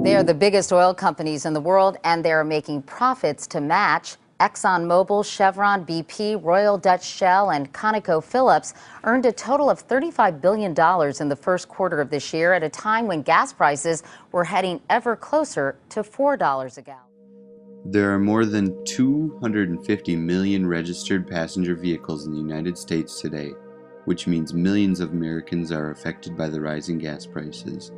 They are the biggest oil companies in the world, and they are making profits to match. ExxonMobil, Chevron, BP, Royal Dutch Shell, and ConocoPhillips earned a total of $35 billion in the first quarter of this year, at a time when gas prices were heading ever closer to $4 a gallon. There are more than 250 million registered passenger vehicles in the United States today, which means millions of Americans are affected by the rising gas prices.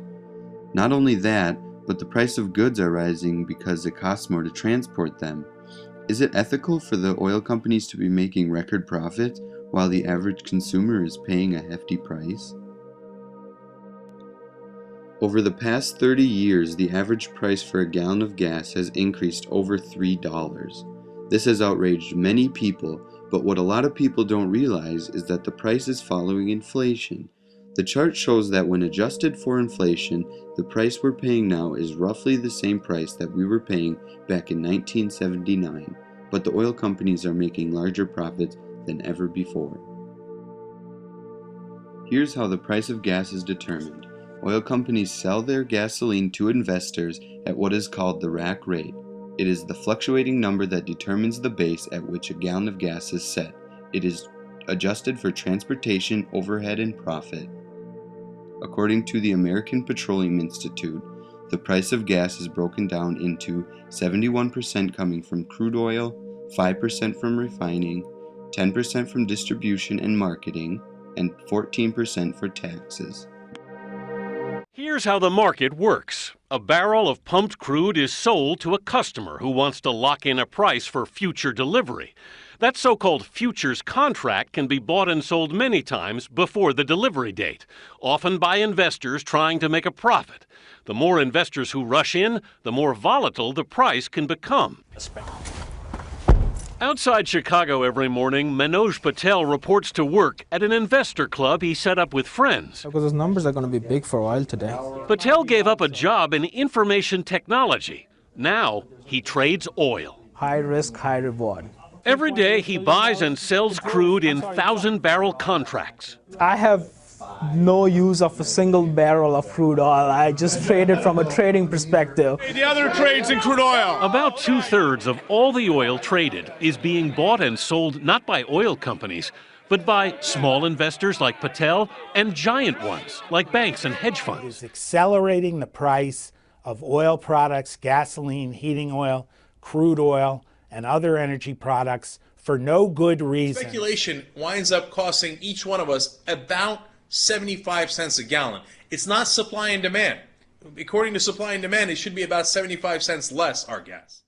Not only that, but the price of goods are rising because it costs more to transport them. Is it ethical for the oil companies to be making record profits while the average consumer is paying a hefty price? Over the past 30 years, the average price for a gallon of gas has increased over $3. This has outraged many people, but what a lot of people don't realize is that the price is following inflation. The chart shows that when adjusted for inflation, the price we're paying now is roughly the same price that we were paying back in 1979, but the oil companies are making larger profits than ever before. Here's how the price of gas is determined. Oil companies sell their gasoline to investors at what is called the rack rate. It is the fluctuating number that determines the base at which a gallon of gas is set. It is adjusted for transportation, overhead, and profit. According to the American Petroleum Institute, the price of gas is broken down into 71% coming from crude oil, 5% from refining, 10% from distribution and marketing, and 14% for taxes. Here's how the market works. A barrel of pumped crude is sold to a customer who wants to lock in a price for future delivery. That so-called futures contract can be bought and sold many times before the delivery date, often by investors trying to make a profit. The more investors who rush in, the more volatile the price can become. Outside Chicago every morning, Manoj Patel reports to work at an investor club he set up with friends. Because those numbers are going to be big for oil today. Patel gave up a job in information technology. Now he trades oil. High risk, high reward. Every day he buys and sells crude in 1,000-barrel contracts. I have no use of a single barrel of crude oil. I just trade it from a trading perspective. The other trades in crude oil. About 2/3 of all the oil traded is being bought and sold not by oil companies, but by small investors like Patel and giant ones like banks and hedge funds. It is accelerating the price of oil products, gasoline, heating oil, crude oil, and other energy products for no good reason. Speculation winds up costing each one of us about 75 cents a gallon. It's not supply and demand. According to supply and demand, it should be about 75 cents less, our gas.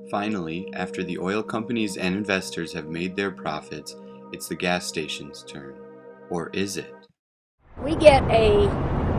Finally, after the oil companies and investors have made their profits, it's the gas station's turn. Or is it? We get a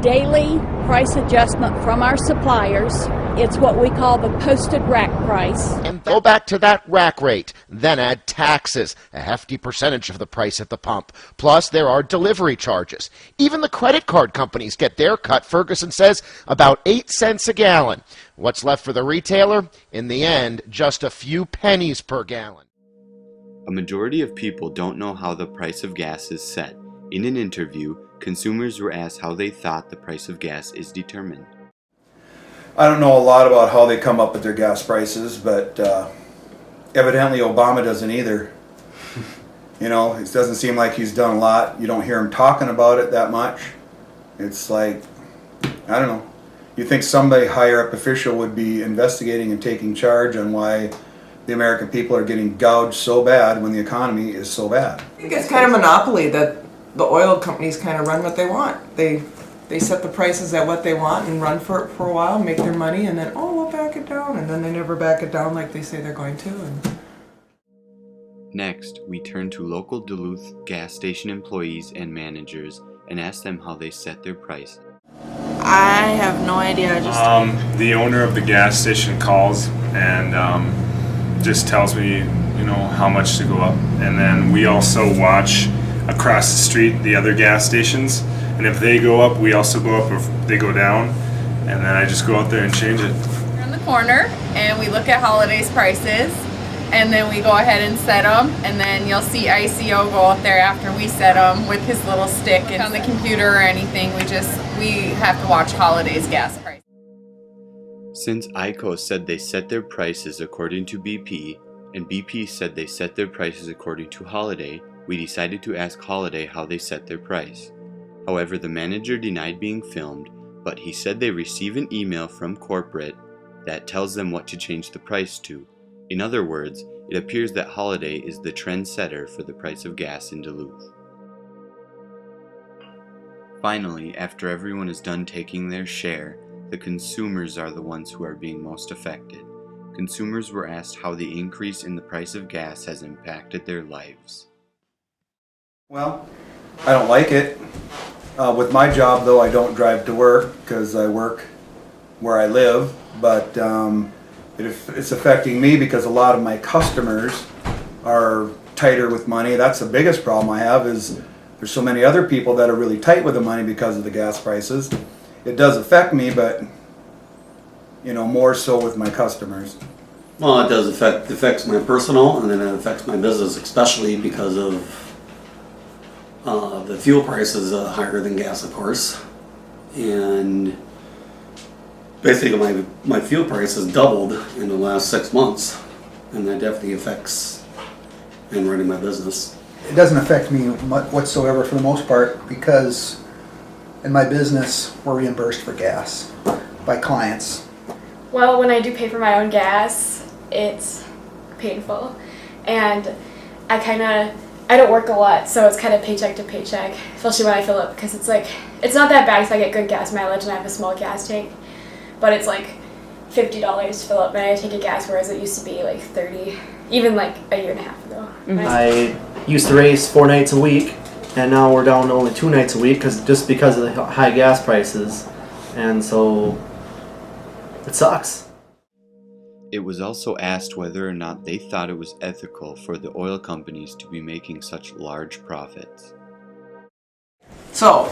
daily price adjustment from our suppliers. It's what we call the posted rack price. And go back to that rack rate, then add taxes, a hefty percentage of the price at the pump. Plus, there are delivery charges. Even the credit card companies get their cut, Ferguson says, about 8 cents a gallon. What's left for the retailer? In the end, just a few pennies per gallon. A majority of people don't know how the price of gas is set. In an interview, consumers were asked how they thought the price of gas is determined. I don't know a lot about how they come up with their gas prices, but evidently Obama doesn't either. You know, it doesn't seem like he's done a lot. You don't hear him talking about it that much. It's like, I don't know. You think somebody higher up official would be investigating and taking charge on why the American people are getting gouged so bad when the economy is so bad. I think it's kind of monopoly that the oil companies kind of run what they want. They set the prices at what they want and run for it for a while, make their money, and then, oh, we'll back it down. And then they never back it down like they say they're going to. Next, we turn to local Duluth gas station employees and managers and ask them how they set their price. I have no idea. The owner of the gas station calls and just tells me, you know, how much to go up. And then we also watch across the street the other gas stations. And if they go up, we also go up. If they go down, and then I just go out there and change it. We're in the corner, and we look at holidays prices, and then we go ahead and set them, and then you'll see ICO go out there after we set them with his little stick and on the computer or anything. We have to watch Holiday's gas price. Since ICO said they set their prices according to BP, and BP said they set their prices according to Holiday, we decided to ask Holiday how they set their price. However, the manager denied being filmed, but he said they receive an email from corporate that tells them what to change the price to. In other words, it appears that Holiday is the trendsetter for the price of gas in Duluth. Finally, after everyone is done taking their share, the consumers are the ones who are being most affected. Consumers were asked how the increase in the price of gas has impacted their lives. Well, I don't like it. With my job, though, I don't drive to work because I work where I live, but it's affecting me because a lot of my customers are tighter with money. That's the biggest problem I have, is there's so many other people that are really tight with the money because of the gas prices. It does affect me, but more so with my customers. Well, it does affects my personal, and then it affects my business, especially because of the fuel price is higher than gas, of course, and basically my fuel price has doubled in the last 6 months, and that definitely affects in running my business. It doesn't affect me whatsoever for the most part, because in my business we're reimbursed for gas by clients. Well, when I do pay for my own gas, it's painful, and I don't work a lot, so it's kind of paycheck to paycheck, especially when I fill up, because it's not that bad because I get good gas mileage and I have a small gas tank, but it's like $50 to fill up when I take a gas, whereas it used to be like $30, even like a year and a half ago. I used to race 4 nights a week, and now we're down to only 2 nights a week just because of the high gas prices, and so it sucks. It was also asked whether or not they thought it was ethical for the oil companies to be making such large profits. So,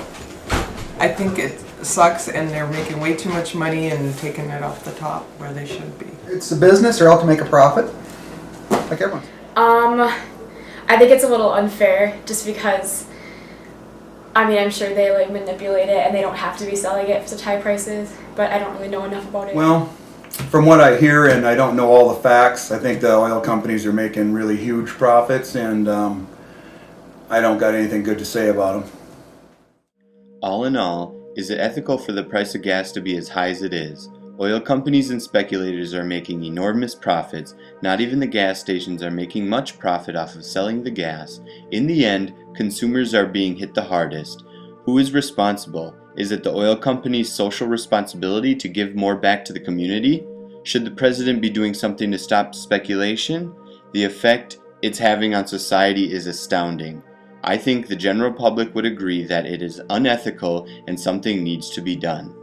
I think it sucks, and they're making way too much money and taking it off the top where they should be. It's a business, they're out to make a profit, like everyone. I think it's a little unfair, just because, I'm sure they manipulate it and they don't have to be selling it for such high prices, but I don't really know enough about it. Well, from what I hear, and I don't know all the facts, I think the oil companies are making really huge profits, and I don't got anything good to say about them. All in all, is it ethical for the price of gas to be as high as it is? Oil companies and speculators are making enormous profits. Not even the gas stations are making much profit off of selling the gas. In the end, consumers are being hit the hardest. Who is responsible? Is it the oil company's social responsibility to give more back to the community? Should the president be doing something to stop speculation? The effect it's having on society is astounding. I think the general public would agree that it is unethical and something needs to be done.